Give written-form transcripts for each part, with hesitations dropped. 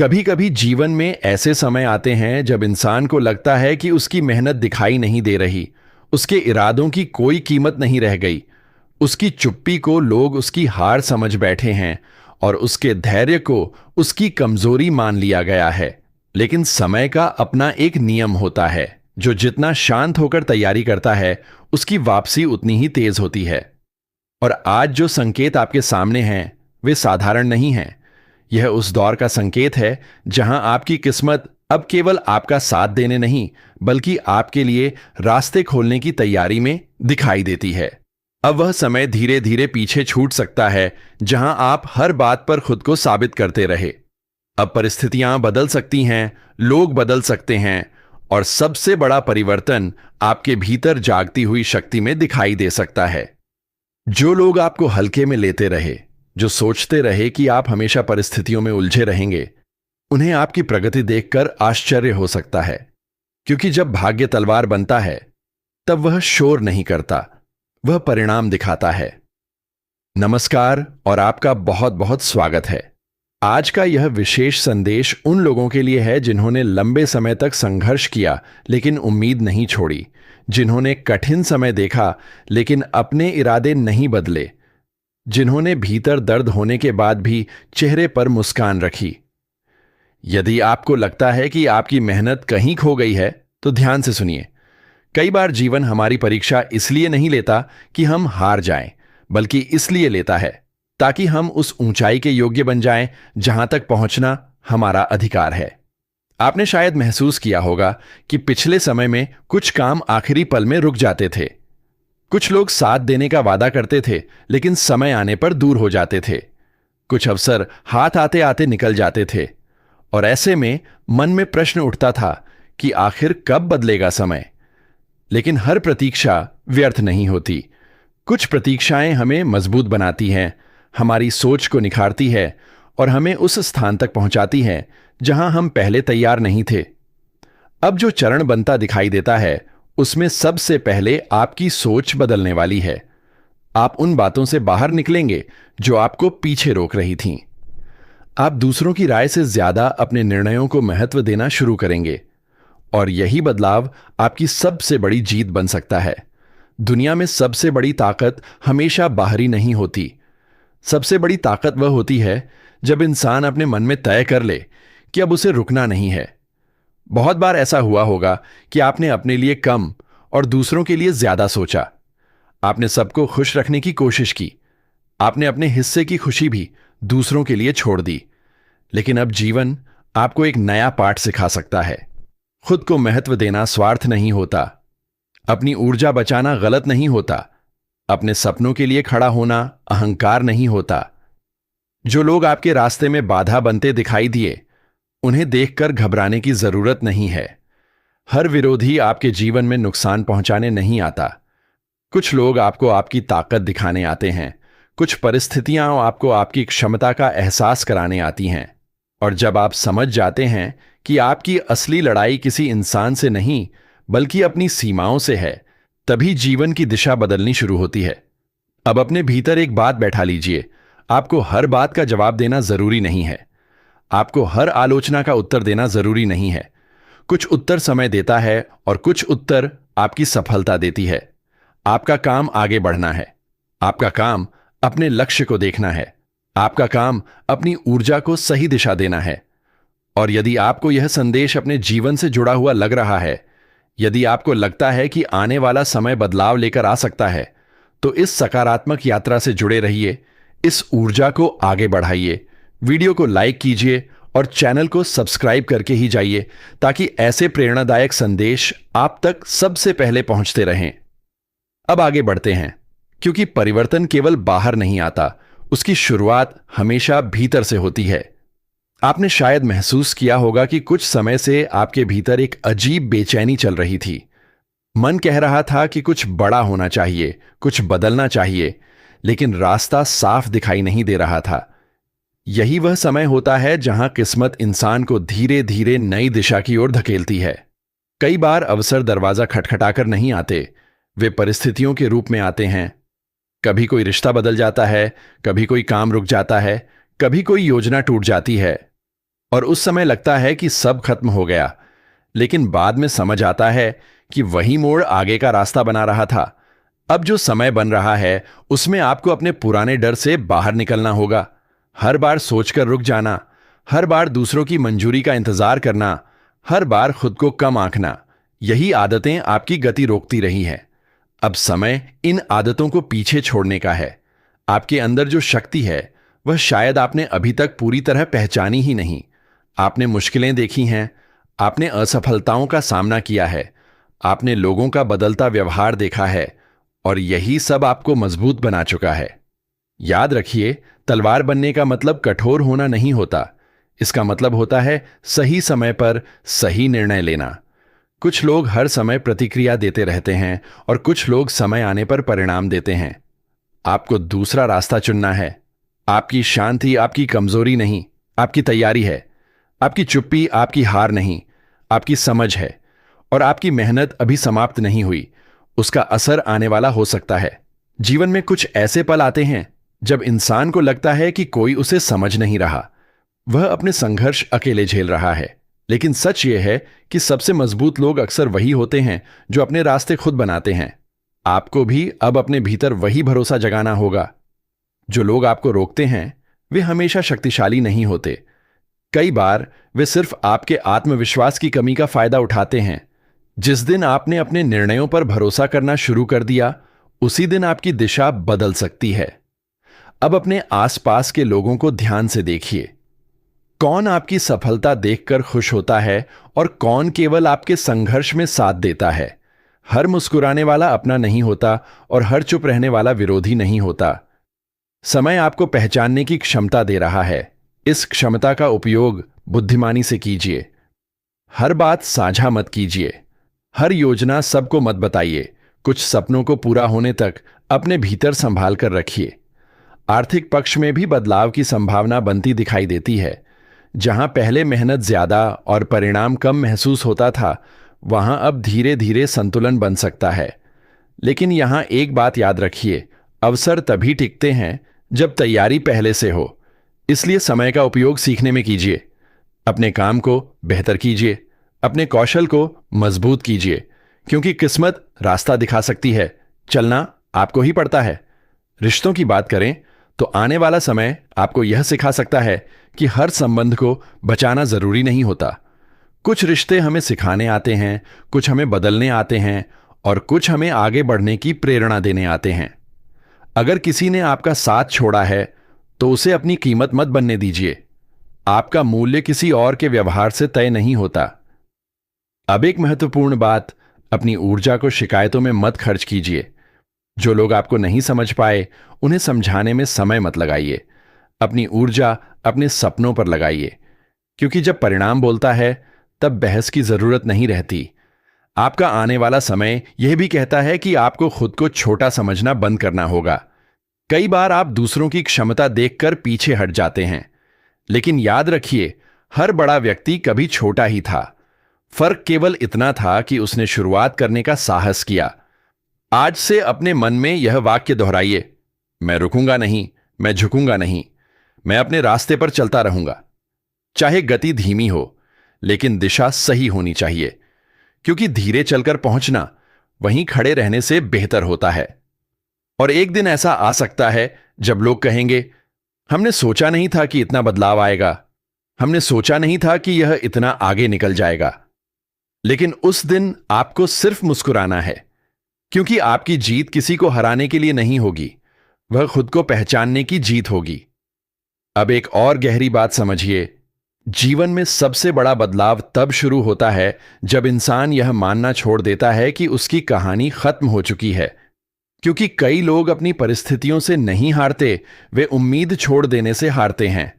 कभी कभी जीवन में ऐसे समय आते हैं जब इंसान को लगता है कि उसकी मेहनत दिखाई नहीं दे रही, उसके इरादों की कोई कीमत नहीं रह गई। उसकी चुप्पी को लोग उसकी हार समझ बैठे हैं और उसके धैर्य को उसकी कमजोरी मान लिया गया है। लेकिन समय का अपना एक नियम होता है, जो जितना शांत होकर तैयारी करता है उसकी वापसी उतनी ही तेज होती है। और आज जो संकेत आपके सामने हैं वे साधारण नहीं हैं। यह उस दौर का संकेत है जहां आपकी किस्मत अब केवल आपका साथ देने नहीं, बल्कि आपके लिए रास्ते खोलने की तैयारी में दिखाई देती है। अब वह समय धीरे धीरे पीछे छूट सकता है जहां आप हर बात पर खुद को साबित करते रहे। अब परिस्थितियां बदल सकती हैं, लोग बदल सकते हैं, और सबसे बड़ा परिवर्तन आपके भीतर जागती हुई शक्ति में दिखाई दे सकता है। जो लोग आपको हल्के में लेते रहे, जो सोचते रहे कि आप हमेशा परिस्थितियों में उलझे रहेंगे, उन्हें आपकी प्रगति देखकर आश्चर्य हो सकता है। क्योंकि जब भाग्य तलवार बनता है तब वह शोर नहीं करता, वह परिणाम दिखाता है। नमस्कार और आपका बहुत बहुत स्वागत है। आज का यह विशेष संदेश उन लोगों के लिए है जिन्होंने लंबे समय तक संघर्ष किया लेकिन उम्मीद नहीं छोड़ी, जिन्होंने कठिन समय देखा लेकिन अपने इरादे नहीं बदले, जिन्होंने भीतर दर्द होने के बाद भी चेहरे पर मुस्कान रखी। यदि आपको लगता है कि आपकी मेहनत कहीं खो गई है तो ध्यान से सुनिए। कई बार जीवन हमारी परीक्षा इसलिए नहीं लेता कि हम हार जाएं, बल्कि इसलिए लेता है ताकि हम उस ऊंचाई के योग्य बन जाएं जहां तक पहुंचना हमारा अधिकार है। आपने शायद महसूस किया होगा कि पिछले समय में कुछ काम आखिरी पल में रुक जाते थे। कुछ लोग साथ देने का वादा करते थे लेकिन समय आने पर दूर हो जाते थे। कुछ अवसर हाथ आते आते निकल जाते थे और ऐसे में मन में प्रश्न उठता था कि आखिर कब बदलेगा समय। लेकिन हर प्रतीक्षा व्यर्थ नहीं होती। कुछ प्रतीक्षाएं हमें मजबूत बनाती हैं, हमारी सोच को निखारती है और हमें उस स्थान तक पहुंचाती हैं जहां हम पहले तैयार नहीं थे। अब जो चरण बनता दिखाई देता है उसमें सबसे पहले आपकी सोच बदलने वाली है। आप उन बातों से बाहर निकलेंगे जो आपको पीछे रोक रही थीं। आप दूसरों की राय से ज्यादा अपने निर्णयों को महत्व देना शुरू करेंगे और यही बदलाव आपकी सबसे बड़ी जीत बन सकता है। दुनिया में सबसे बड़ी ताकत हमेशा बाहरी नहीं होती। सबसे बड़ी ताकत वह होती है जब इंसान अपने मन में तय कर ले कि अब उसे रुकना नहीं है। बहुत बार ऐसा हुआ होगा कि आपने अपने लिए कम और दूसरों के लिए ज्यादा सोचा। आपने सबको खुश रखने की कोशिश की, आपने अपने हिस्से की खुशी भी दूसरों के लिए छोड़ दी। लेकिन अब जीवन आपको एक नया पाठ सिखा सकता है। खुद को महत्व देना स्वार्थ नहीं होता, अपनी ऊर्जा बचाना गलत नहीं होता, अपने सपनों के लिए खड़ा होना अहंकार नहीं होता। जो लोग आपके रास्ते में बाधा बनते दिखाई दिए, उन्हें देखकर घबराने की जरूरत नहीं है। हर विरोधी आपके जीवन में नुकसान पहुंचाने नहीं आता। कुछ लोग आपको आपकी ताकत दिखाने आते हैं, कुछ परिस्थितियां आपको आपकी क्षमता का एहसास कराने आती हैं। और जब आप समझ जाते हैं कि आपकी असली लड़ाई किसी इंसान से नहीं बल्कि अपनी सीमाओं से है, तभी जीवन की दिशा बदलनी शुरू होती है। अब अपने भीतर एक बात बैठा लीजिए, आपको हर बात का जवाब देना जरूरी नहीं है। आपको हर आलोचना का उत्तर देना जरूरी नहीं है। कुछ उत्तर समय देता है और कुछ उत्तर आपकी सफलता देती है। आपका काम आगे बढ़ना है। आपका काम अपने लक्ष्य को देखना है। आपका काम अपनी ऊर्जा को सही दिशा देना है। और यदि आपको यह संदेश अपने जीवन से जुड़ा हुआ लग रहा है, यदि आपको लगता है कि आने वाला समय बदलाव लेकर आ सकता है, तो इस सकारात्मक यात्रा से जुड़े रहिए, इस ऊर्जा को आगे बढ़ाइए। वीडियो को लाइक कीजिए और चैनल को सब्सक्राइब करके ही जाइए ताकि ऐसे प्रेरणादायक संदेश आप तक सबसे पहले पहुंचते रहें। अब आगे बढ़ते हैं, क्योंकि परिवर्तन केवल बाहर नहीं आता, उसकी शुरुआत हमेशा भीतर से होती है। आपने शायद महसूस किया होगा कि कुछ समय से आपके भीतर एक अजीब बेचैनी चल रही थी। मन कह रहा था कि कुछ बड़ा होना चाहिए, कुछ बदलना चाहिए, लेकिन रास्ता साफ दिखाई नहीं दे रहा था। यही वह समय होता है जहां किस्मत इंसान को धीरे धीरे नई दिशा की ओर धकेलती है। कई बार अवसर दरवाजा खटखटाकर नहीं आते, वे परिस्थितियों के रूप में आते हैं। कभी कोई रिश्ता बदल जाता है, कभी कोई काम रुक जाता है, कभी कोई योजना टूट जाती है। और उस समय लगता है कि सब खत्म हो गया, लेकिन बाद में समझ आता है कि वही मोड़ आगे का रास्ता बना रहा था। अब जो समय बन रहा है उसमें आपको अपने पुराने डर से बाहर निकलना होगा। हर बार सोचकर रुक जाना, हर बार दूसरों की मंजूरी का इंतजार करना, हर बार खुद को कम आंकना, यही आदतें आपकी गति रोकती रही हैं। अब समय इन आदतों को पीछे छोड़ने का है। आपके अंदर जो शक्ति है वह शायद आपने अभी तक पूरी तरह पहचानी ही नहीं। आपने मुश्किलें देखी हैं, आपने असफलताओं का सामना किया है, आपने लोगों का बदलता व्यवहार देखा है, और यही सब आपको मजबूत बना चुका है। याद रखिए, तलवार बनने का मतलब कठोर होना नहीं होता। इसका मतलब होता है सही समय पर सही निर्णय लेना। कुछ लोग हर समय प्रतिक्रिया देते रहते हैं और कुछ लोग समय आने पर परिणाम देते हैं। आपको दूसरा रास्ता चुनना है। आपकी शांति आपकी कमजोरी नहीं, आपकी तैयारी है। आपकी चुप्पी आपकी हार नहीं, आपकी समझ है। और आपकी मेहनत अभी समाप्त नहीं हुई, उसका असर आने वाला हो सकता है। जीवन में कुछ ऐसे पल आते हैं जब इंसान को लगता है कि कोई उसे समझ नहीं रहा, वह अपने संघर्ष अकेले झेल रहा है। लेकिन सच यह है कि सबसे मजबूत लोग अक्सर वही होते हैं जो अपने रास्ते खुद बनाते हैं। आपको भी अब अपने भीतर वही भरोसा जगाना होगा। जो लोग आपको रोकते हैं वे हमेशा शक्तिशाली नहीं होते। कई बार वे सिर्फ आपके आत्मविश्वास की कमी का फायदा उठाते हैं। जिस दिन आपने अपने निर्णयों पर भरोसा करना शुरू कर दिया, उसी दिन आपकी दिशा बदल सकती है। अब अपने आसपास के लोगों को ध्यान से देखिए। कौन आपकी सफलता देखकर खुश होता है और कौन केवल आपके संघर्ष में साथ देता है। हर मुस्कुराने वाला अपना नहीं होता और हर चुप रहने वाला विरोधी नहीं होता। समय आपको पहचानने की क्षमता दे रहा है। इस क्षमता का उपयोग बुद्धिमानी से कीजिए। हर बात साझा मत कीजिए, हर योजना सबको मत बताइए। कुछ सपनों को पूरा होने तक अपने भीतर संभाल कर रखिए। आर्थिक पक्ष में भी बदलाव की संभावना बनती दिखाई देती है। जहां पहले मेहनत ज्यादा और परिणाम कम महसूस होता था, वहां अब धीरे धीरे संतुलन बन सकता है। लेकिन यहां एक बात याद रखिए, अवसर तभी टिकते हैं जब तैयारी पहले से हो। इसलिए समय का उपयोग सीखने में कीजिए। अपने काम को बेहतर कीजिए, अपने कौशल को मजबूत कीजिए, क्योंकि किस्मत रास्ता दिखा सकती है, चलना आपको ही पड़ता है। रिश्तों की बात करें तो आने वाला समय आपको यह सिखा सकता है कि हर संबंध को बचाना जरूरी नहीं होता। कुछ रिश्ते हमें सिखाने आते हैं, कुछ हमें बदलने आते हैं और कुछ हमें आगे बढ़ने की प्रेरणा देने आते हैं। अगर किसी ने आपका साथ छोड़ा है तो उसे अपनी कीमत मत बनने दीजिए। आपका मूल्य किसी और के व्यवहार से तय नहीं होता। अब एक महत्वपूर्ण बात, अपनी ऊर्जा को शिकायतों में मत खर्च कीजिए। जो लोग आपको नहीं समझ पाए उन्हें समझाने में समय मत लगाइए। अपनी ऊर्जा अपने सपनों पर लगाइए, क्योंकि जब परिणाम बोलता है तब बहस की जरूरत नहीं रहती। आपका आने वाला समय यह भी कहता है कि आपको खुद को छोटा समझना बंद करना होगा। कई बार आप दूसरों की क्षमता देखकर पीछे हट जाते हैं, लेकिन याद रखिए, हर बड़ा व्यक्ति कभी छोटा ही था। फर्क केवल इतना था कि उसने शुरुआत करने का साहस किया। आज से अपने मन में यह वाक्य दोहराइए, मैं रुकूंगा नहीं, मैं झुकूंगा नहीं, मैं अपने रास्ते पर चलता रहूंगा। चाहे गति धीमी हो, लेकिन दिशा सही होनी चाहिए, क्योंकि धीरे चलकर पहुंचना वहीं खड़े रहने से बेहतर होता है। और एक दिन ऐसा आ सकता है जब लोग कहेंगे, हमने सोचा नहीं था कि इतना बदलाव आएगा, हमने सोचा नहीं था कि यह इतना आगे निकल जाएगा। लेकिन उस दिन आपको सिर्फ मुस्कुराना है, क्योंकि आपकी जीत किसी को हराने के लिए नहीं होगी, वह खुद को पहचानने की जीत होगी। अब एक और गहरी बात समझिए, जीवन में सबसे बड़ा बदलाव तब शुरू होता है जब इंसान यह मानना छोड़ देता है कि उसकी कहानी खत्म हो चुकी है। क्योंकि कई लोग अपनी परिस्थितियों से नहीं हारते, वे उम्मीद छोड़ देने से हारते हैं।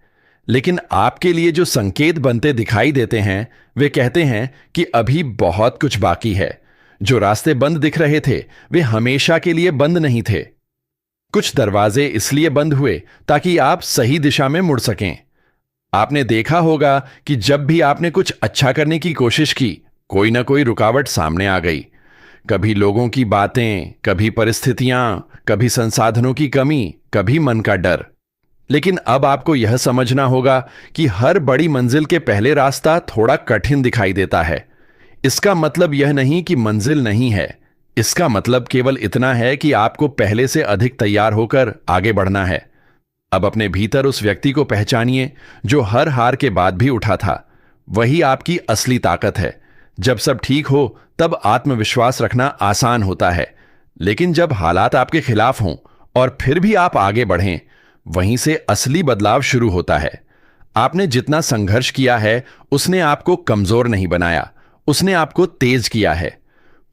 लेकिन आपके लिए जो संकेत बनते दिखाई देते हैं, वे कहते हैं कि अभी बहुत कुछ बाकी है। जो रास्ते बंद दिख रहे थे, वे हमेशा के लिए बंद नहीं थे। कुछ दरवाजे इसलिए बंद हुए ताकि आप सही दिशा में मुड़ सकें। आपने देखा होगा कि जब भी आपने कुछ अच्छा करने की कोशिश की, कोई ना कोई रुकावट सामने आ गई। कभी लोगों की बातें, कभी परिस्थितियां, कभी संसाधनों की कमी, कभी मन का डर। लेकिन अब आपको यह समझना होगा कि हर बड़ी मंजिल के पहले रास्ता थोड़ा कठिन दिखाई देता है। इसका मतलब यह नहीं कि मंजिल नहीं है, इसका मतलब केवल इतना है कि आपको पहले से अधिक तैयार होकर आगे बढ़ना है। अब अपने भीतर उस व्यक्ति को पहचानिए जो हर हार के बाद भी उठा था। वही आपकी असली ताकत है। जब सब ठीक हो तब आत्मविश्वास रखना आसान होता है, लेकिन जब हालात आपके खिलाफ हों और फिर भी आप आगे बढ़ें, वहीं से असली बदलाव शुरू होता है। आपने जितना संघर्ष किया है उसने आपको कमजोर नहीं बनाया, उसने आपको तेज किया है।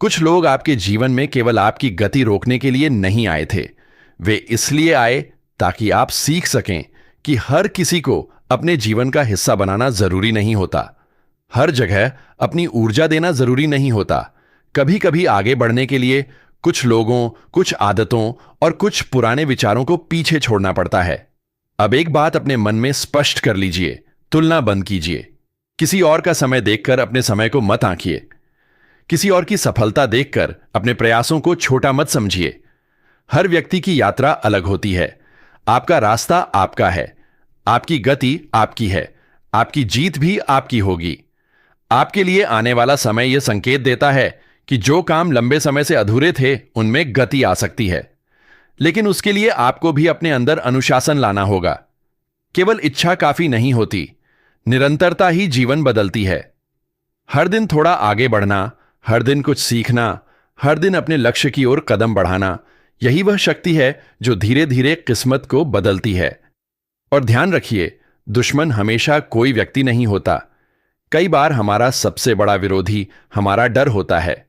कुछ लोग आपके जीवन में केवल आपकी गति रोकने के लिए नहीं आए थे, वे इसलिए आए ताकि आप सीख सकें कि हर किसी को अपने जीवन का हिस्सा बनाना जरूरी नहीं होता। हर जगह अपनी ऊर्जा देना जरूरी नहीं होता। कभी कभी आगे बढ़ने के लिए कुछ लोगों, कुछ आदतों और कुछ पुराने विचारों को पीछे छोड़ना पड़ता है। अब एक बात अपने मन में स्पष्ट कर लीजिए, तुलना बंद कीजिए। किसी और का समय देखकर अपने समय को मत आंकिए। किसी और की सफलता देखकर अपने प्रयासों को छोटा मत समझिए। हर व्यक्ति की यात्रा अलग होती है। आपका रास्ता आपका है, आपकी गति आपकी है, आपकी जीत भी आपकी होगी। आपके लिए आने वाला समय यह संकेत देता है कि जो काम लंबे समय से अधूरे थे उनमें गति आ सकती है, लेकिन उसके लिए आपको भी अपने अंदर अनुशासन लाना होगा। केवल इच्छा काफी नहीं होती, निरंतरता ही जीवन बदलती है। हर दिन थोड़ा आगे बढ़ना, हर दिन कुछ सीखना, हर दिन अपने लक्ष्य की ओर कदम बढ़ाना, यही वह शक्ति है जो धीरे धीरे किस्मत को बदलती है। और ध्यान रखिए, दुश्मन हमेशा कोई व्यक्ति नहीं होता। कई बार हमारा सबसे बड़ा विरोधी हमारा डर होता है,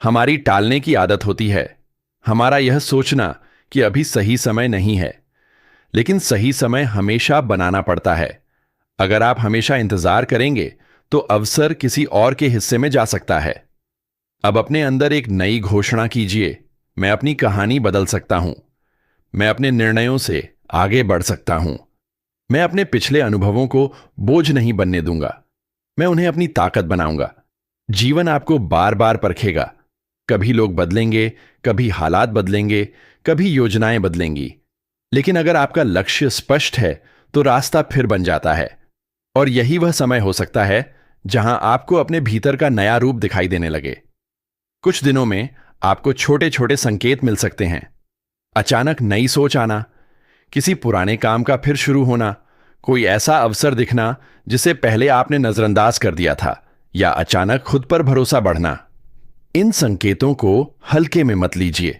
हमारी टालने की आदत होती है, हमारा यह सोचना कि अभी सही समय नहीं है। लेकिन सही समय हमेशा बनाना पड़ता है। अगर आप हमेशा इंतजार करेंगे तो अवसर किसी और के हिस्से में जा सकता है। अब अपने अंदर एक नई घोषणा कीजिए, मैं अपनी कहानी बदल सकता हूं, मैं अपने निर्णयों से आगे बढ़ सकता हूं, मैं अपने पिछले अनुभवों को बोझ नहीं बनने दूंगा, मैं उन्हें अपनी ताकत बनाऊंगा। जीवन आपको बार बार परखेगा। कभी लोग बदलेंगे, कभी हालात बदलेंगे, कभी योजनाएं बदलेंगी, लेकिन अगर आपका लक्ष्य स्पष्ट है तो रास्ता फिर बन जाता है। और यही वह समय हो सकता है जहां आपको अपने भीतर का नया रूप दिखाई देने लगे। कुछ दिनों में आपको छोटे छोटे संकेत मिल सकते हैं। अचानक नई सोच आना, किसी पुराने काम का फिर शुरू होना, कोई ऐसा अवसर दिखना जिसे पहले आपने नजरअंदाज कर दिया था, या अचानक खुद पर भरोसा बढ़ना। इन संकेतों को हल्के में मत लीजिए।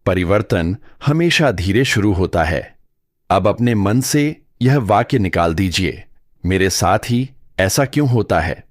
परिवर्तन हमेशा धीरे शुरू होता है। अब अपने मन से यह वाक्य निकाल दीजिए, मेरे साथ ही ऐसा क्यों होता है।